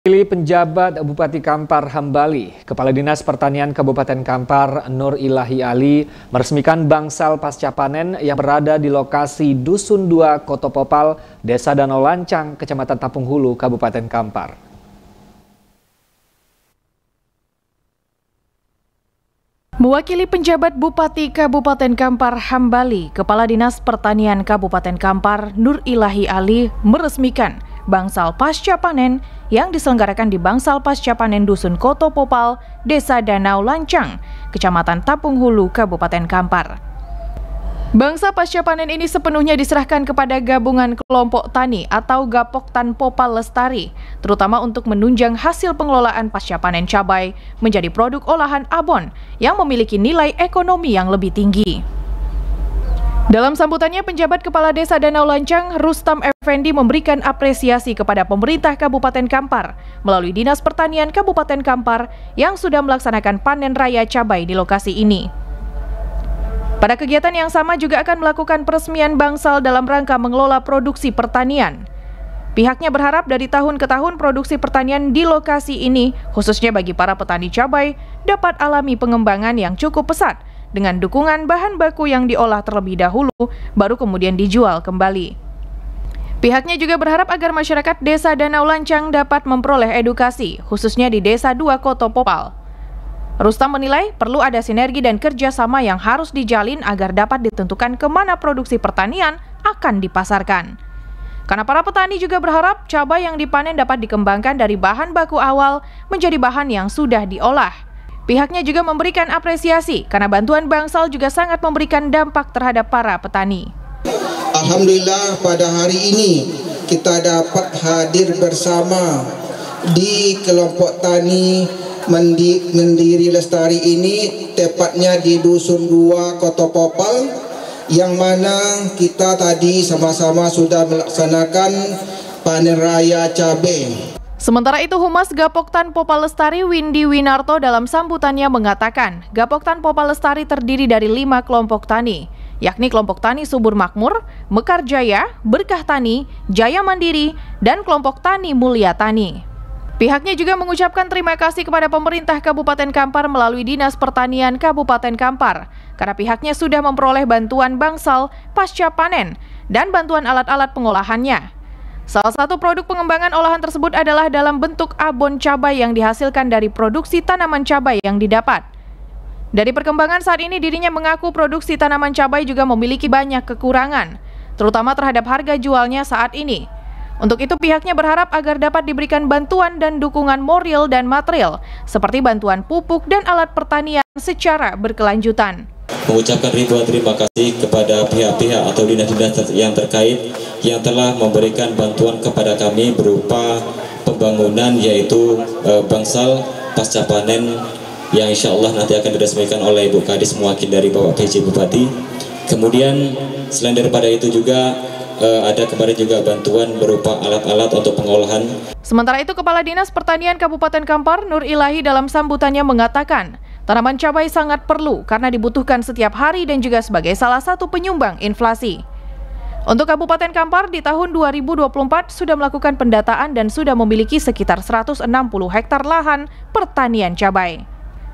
Pilih penjabat Bupati Kampar Hambali, Kepala Dinas Pertanian Kabupaten Kampar Nur Ilahi Ali meresmikan bangsal pasca panen yang berada di lokasi Dusun 2 Kotopopal, Desa Danau Lancang, Kecamatan Tapung Hulu, Kabupaten Kampar. Mewakili penjabat Bupati Kabupaten Kampar Hambali, Kepala Dinas Pertanian Kabupaten Kampar Nur Ilahi Ali meresmikan bangsal pasca panen yang diselenggarakan di Bangsal Pasca Panen Dusun Kotopopal, Desa Danau Lancang, Kecamatan Tapung Hulu, Kabupaten Kampar. Bangsal pasca panen ini sepenuhnya diserahkan kepada gabungan kelompok tani atau Gapoktan Popal Lestari, terutama untuk menunjang hasil pengelolaan pasca panen cabai menjadi produk olahan abon yang memiliki nilai ekonomi yang lebih tinggi. Dalam sambutannya, penjabat Kepala Desa Danau Lancang, Rustam Effendi memberikan apresiasi kepada pemerintah Kabupaten Kampar melalui Dinas Pertanian Kabupaten Kampar yang sudah melaksanakan panen raya cabai di lokasi ini. Pada kegiatan yang sama juga akan melakukan peresmian bangsal dalam rangka mengelola produksi pertanian. Pihaknya berharap dari tahun ke tahun produksi pertanian di lokasi ini, khususnya bagi para petani cabai, dapat alami pengembangan yang cukup pesat dengan dukungan bahan baku yang diolah terlebih dahulu, baru kemudian dijual kembali. Pihaknya juga berharap agar masyarakat Desa Danau Lancang dapat memperoleh edukasi, khususnya di Desa 2 Kotopopal. Rustam menilai perlu ada sinergi dan kerjasama yang harus dijalin agar dapat ditentukan kemana produksi pertanian akan dipasarkan. Karena para petani juga berharap cabai yang dipanen dapat dikembangkan dari bahan baku awal menjadi bahan yang sudah diolah. Pihaknya juga memberikan apresiasi karena bantuan bangsal juga sangat memberikan dampak terhadap para petani. Alhamdulillah pada hari ini kita dapat hadir bersama di kelompok tani Mandiri Lestari ini, tepatnya di Dusun 2 Kotopopal, yang mana kita tadi sama-sama sudah melaksanakan panen raya cabai. Sementara itu, Humas Gapoktan Popal Lestari Windy Winarto dalam sambutannya mengatakan, Gapoktan Popal Lestari terdiri dari 5 kelompok tani, yakni kelompok tani Subur Makmur, Mekar Jaya, Berkah Tani, Jaya Mandiri, dan kelompok tani Mulia Tani. Pihaknya juga mengucapkan terima kasih kepada pemerintah Kabupaten Kampar melalui Dinas Pertanian Kabupaten Kampar, karena pihaknya sudah memperoleh bantuan bangsal pasca panen dan bantuan alat-alat pengolahannya. Salah satu produk pengembangan olahan tersebut adalah dalam bentuk abon cabai yang dihasilkan dari produksi tanaman cabai yang didapat. Dari perkembangan saat ini, dirinya mengaku produksi tanaman cabai juga memiliki banyak kekurangan, terutama terhadap harga jualnya saat ini. Untuk itu pihaknya berharap agar dapat diberikan bantuan dan dukungan moral dan material, seperti bantuan pupuk dan alat pertanian secara berkelanjutan. Mengucapkan ribuan terima kasih kepada pihak-pihak atau dinas-dinas yang terkait yang telah memberikan bantuan kepada kami berupa pembangunan, yaitu bangsal pasca panen yang insya Allah nanti akan diresmikan oleh Ibu Kadis mewakili dari Bapak PJ Bupati. Kemudian selain daripada itu juga ada kemarin juga bantuan berupa alat-alat untuk pengolahan. Sementara itu, Kepala Dinas Pertanian Kabupaten Kampar Nur Ilahi dalam sambutannya mengatakan, tanaman cabai sangat perlu karena dibutuhkan setiap hari dan juga sebagai salah satu penyumbang inflasi. Untuk Kabupaten Kampar di tahun 2024 sudah melakukan pendataan dan sudah memiliki sekitar 160 hektar lahan pertanian cabai.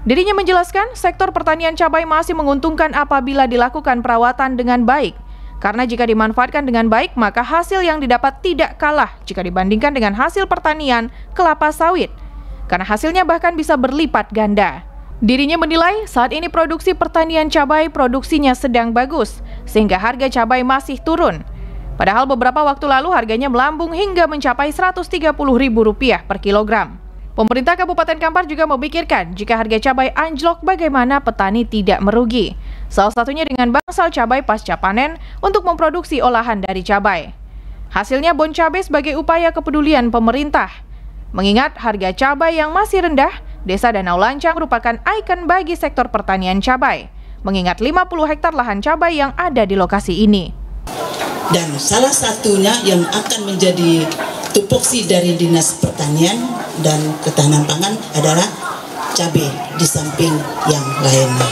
Dirinya menjelaskan sektor pertanian cabai masih menguntungkan apabila dilakukan perawatan dengan baik. Karena jika dimanfaatkan dengan baik, maka hasil yang didapat tidak kalah jika dibandingkan dengan hasil pertanian kelapa sawit. Karena hasilnya bahkan bisa berlipat ganda. Dirinya menilai saat ini produksi pertanian cabai produksinya sedang bagus, sehingga harga cabai masih turun. Padahal beberapa waktu lalu harganya melambung hingga mencapai Rp130.000 per kilogram. Pemerintah Kabupaten Kampar juga memikirkan jika harga cabai anjlok bagaimana petani tidak merugi. Salah satunya dengan bangsal cabai pasca panen untuk memproduksi olahan dari cabai. Hasilnya bon cabai sebagai upaya kepedulian pemerintah. Mengingat harga cabai yang masih rendah, Desa Danau Lancang merupakan ikon bagi sektor pertanian cabai, mengingat 50 hektar lahan cabai yang ada di lokasi ini. Dan salah satunya yang akan menjadi tupoksi dari Dinas Pertanian dan Ketahanan Pangan adalah cabai di samping yang lainnya.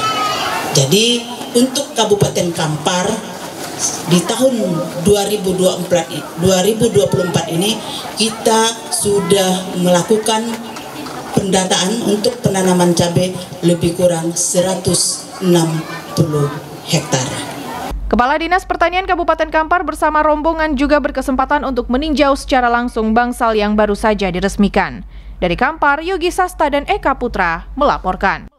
Jadi untuk Kabupaten Kampar di tahun 2024 ini kita sudah melakukan pendataan untuk penanaman cabai lebih kurang 160 hektar. Kepala Dinas Pertanian Kabupaten Kampar bersama rombongan juga berkesempatan untuk meninjau secara langsung bangsal yang baru saja diresmikan. Dari Kampar, Yogi Sasta dan Eka Putra melaporkan.